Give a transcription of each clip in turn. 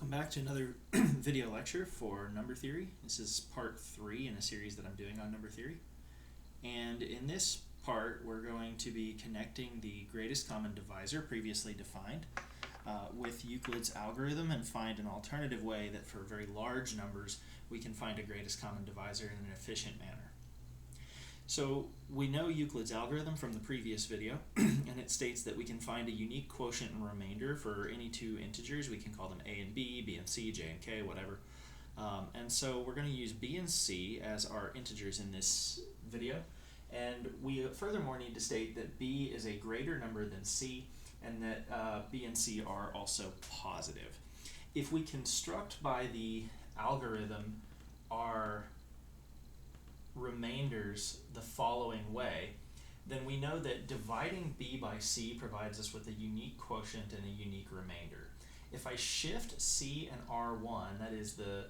Welcome back to another video lecture for number theory. This is part 3 in a series that I'm doing on number theory. And in this part, we're going to be connecting the greatest common divisor previously defined with Euclid's algorithm and find an alternative way that for very large numbers we can find a greatest common divisor in an efficient manner. So we know Euclid's algorithm from the previous video, and it states that we can find a unique quotient and remainder for any two integers. We can call them a and b, b and c, j and k, whatever. And so we're going to use b and c as our integers in this video. And we furthermore need to state that b is a greater number than c, and that b and c are also positive. If we construct by the algorithm our remainders the following way, then we know that dividing b by c provides us with a unique quotient and a unique remainder. If I shift c and r1, that is the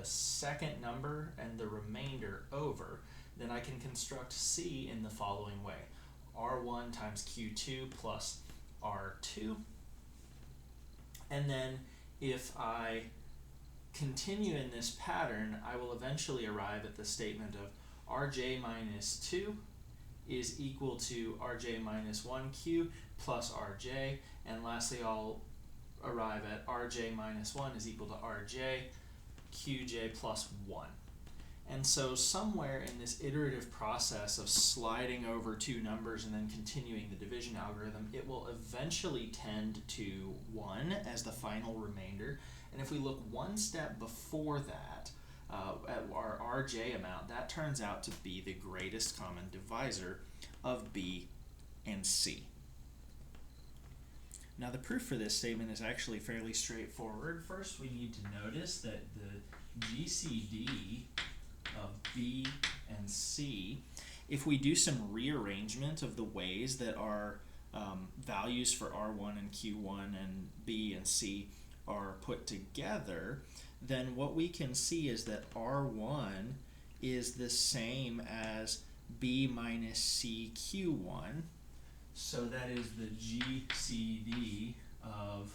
second number and the remainder over, then I can construct c in the following way: r1 times q2 plus r2. And then if I continue in this pattern, I will eventually arrive at the statement of rj minus 2 is equal to rj minus 1q plus rj, and lastly I'll arrive at rj minus 1 is equal to rj qj plus 1. And so somewhere in this iterative process of sliding over two numbers and then continuing the division algorithm, it will eventually tend to 1 as the final remainder. And if we look one step before that, at our rj amount, that turns out to be the greatest common divisor of b and c. Now the proof for this statement is actually fairly straightforward. First we need to notice that the GCD of b and c, if we do some rearrangement of the ways that our values for r1 and q1 and b and c are put together, then what we can see is that r1 is the same as b minus c q1. So that is the GCD of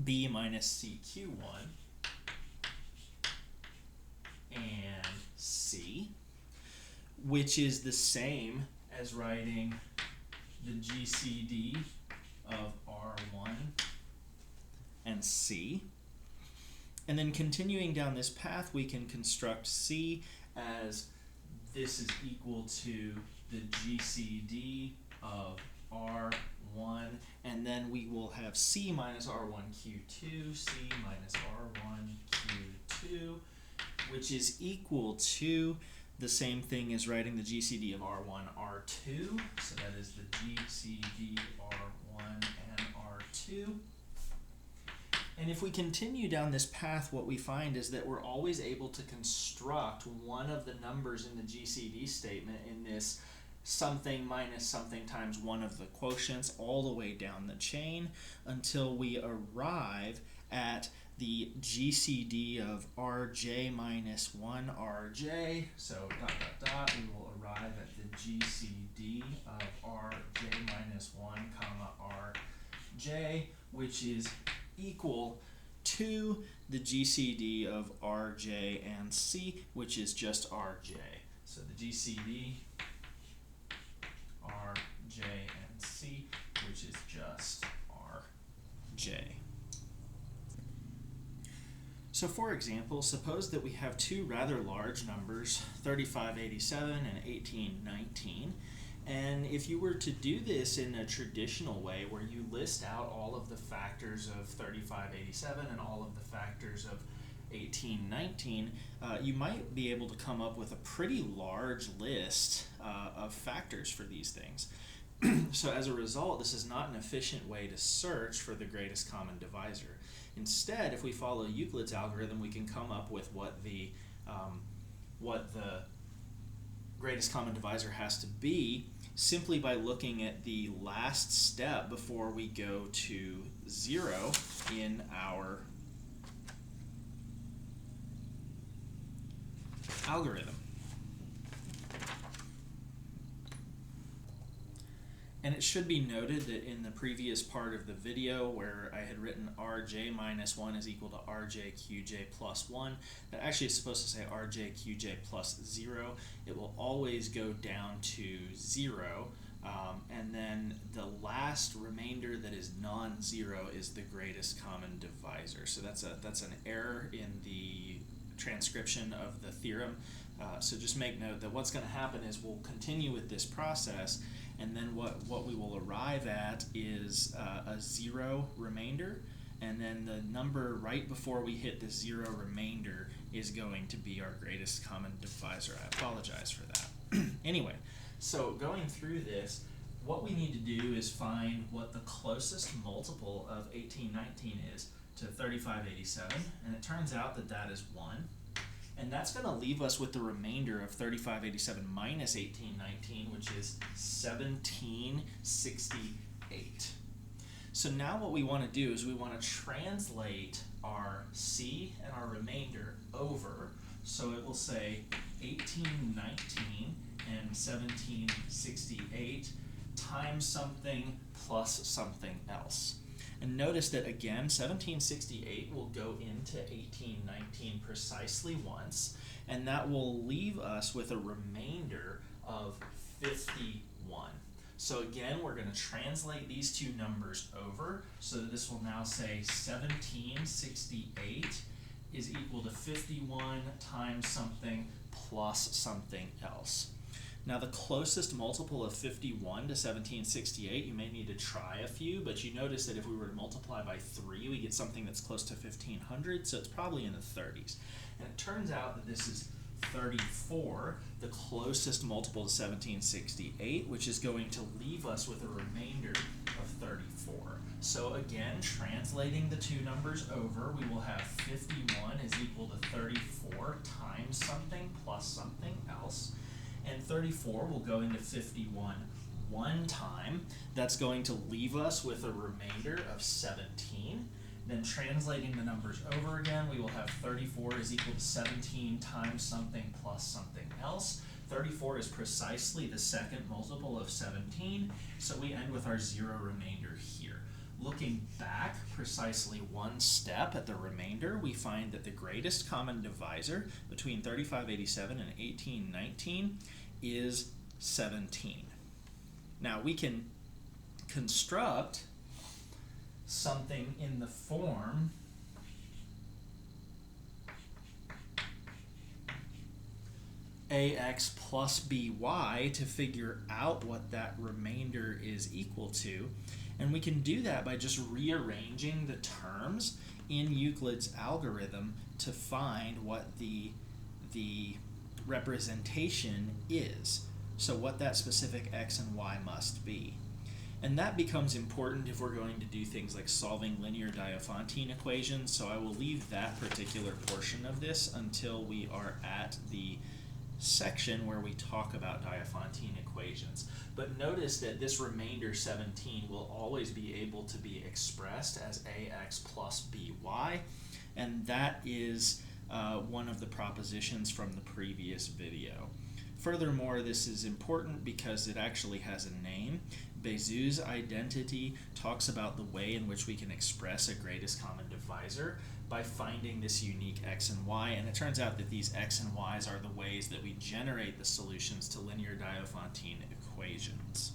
b minus c q1 and c, which is the same as writing the GCD of r1 and c. And then continuing down this path, we can construct c as this is equal to the GCD of r1, and then we will have c minus r1q2, c minus r1q2, which is equal to the same thing as writing the GCD of r1, r2. So that is the GCD r1 and r2. And if we continue down this path, what we find is that we're always able to construct one of the numbers in the GCD statement in this something minus something times one of the quotients all the way down the chain until we arrive at the GCD of rj minus 1 rj. So ... we will arrive at the GCD of rj minus 1 comma rj, which is equal to the GCD of rj and c, which is just rj. So the GCD rj and c, which is just rj. So for example, suppose that we have two rather large numbers, 3587 and 1819. And if you were to do this in a traditional way where you list out all of the factors of 3587 and all of the factors of 1819, you might be able to come up with a pretty large list of factors for these things. So as a result, this is not an efficient way to search for the greatest common divisor. Instead, if we follow Euclid's algorithm, we can come up with what the greatest common divisor has to be simply by looking at the last step before we go to 0 in our algorithm. And it should be noted that in the previous part of the video where I had written rj minus 1 is equal to rj qj plus 1, that actually is supposed to say rj qj plus 0. It will always go down to 0, and then the last remainder that is non-zero is the greatest common divisor. So that's an error in the transcription of the theorem. So just make note that what's going to happen is we'll continue with this process, and then what we will arrive at is a 0 remainder, and then the number right before we hit the 0 remainder is going to be our greatest common divisor. I apologize for that. Anyway, so going through this, what we need to do is find what the closest multiple of 1819 is to 3587, and it turns out that that is 1. And that's going to leave us with the remainder of 3587 minus 1819, which is 1768. So now what we want to do is we want to translate our C and our remainder over. So it will say 1819 and 1768 times something plus something else. And notice that again, 1768 will go into 1819 precisely once, and that will leave us with a remainder of 51. So again, we're going to translate these two numbers over, so that this will now say 1768 is equal to 51 times something plus something else. Now the closest multiple of 51 to 1768, you may need to try a few, but you notice that if we were to multiply by 3, we get something that's close to 1500, so it's probably in the 30s. And it turns out that this is 34, the closest multiple to 1768, which is going to leave us with a remainder of 34. So again, translating the two numbers over, we will have 51 is equal to 34 times something plus something else. And 34 will go into 51 one time. That's going to leave us with a remainder of 17. Then translating the numbers over again, we will have 34 is equal to 17 times something plus something else. 34 is precisely the second multiple of 17, so we end with our 0 remainder here. Looking back precisely one step at the remainder, we find that the greatest common divisor between 3587 and 1819 is 17. Now we can construct something in the form ax plus by to figure out what that remainder is equal to. And we can do that by just rearranging the terms in Euclid's algorithm to find what the representation is. So what that specific x and y must be. And that becomes important if we're going to do things like solving linear Diophantine equations, so I will leave that particular portion of this until we are at the section where we talk about Diophantine equations. But notice that this remainder 17 will always be able to be expressed as ax plus by, and that is one of the propositions from the previous video. Furthermore, this is important because it actually has a name. Bézout's identity talks about the way in which we can express a greatest common divisor by finding this unique x and y, and it turns out that these x and y's are the ways that we generate the solutions to linear Diophantine equations.